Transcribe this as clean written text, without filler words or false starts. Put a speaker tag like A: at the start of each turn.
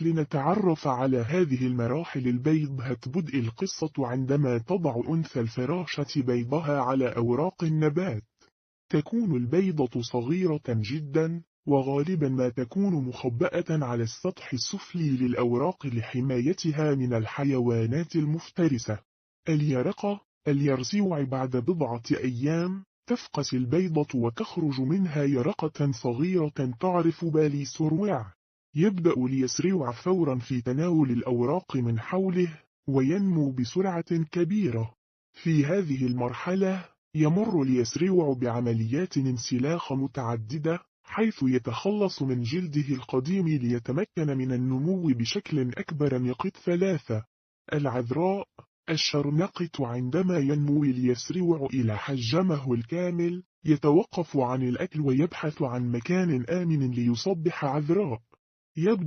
A: لنتعرف على هذه المراحل. البيض بدء القصة عندما تضع أنثى الفراشة بيضها على أوراق النبات. تكون البيضة صغيرة جدا، وغالبا ما تكون مخبأة على السطح السفلي للأوراق لحمايتها من الحيوانات المفترسة. اليرزيوع بعد بضعة أيام تفقس البيضة وتخرج منها يرقة صغيرة تعرف باليسروع. يبدأ اليسروع فورا في تناول الأوراق من حوله، وينمو بسرعة كبيرة. في هذه المرحلة يمر اليسروع بعمليات انسلاخ متعددة، حيث يتخلص من جلده القديم ليتمكن من النمو بشكل أكبر. نقط 3. العذراء. الشرنقة عندما ينمو اليسروع إلى حجمه الكامل يتوقف عن الأكل ويبحث عن مكان آمن ليصبح عذراء. يبدأ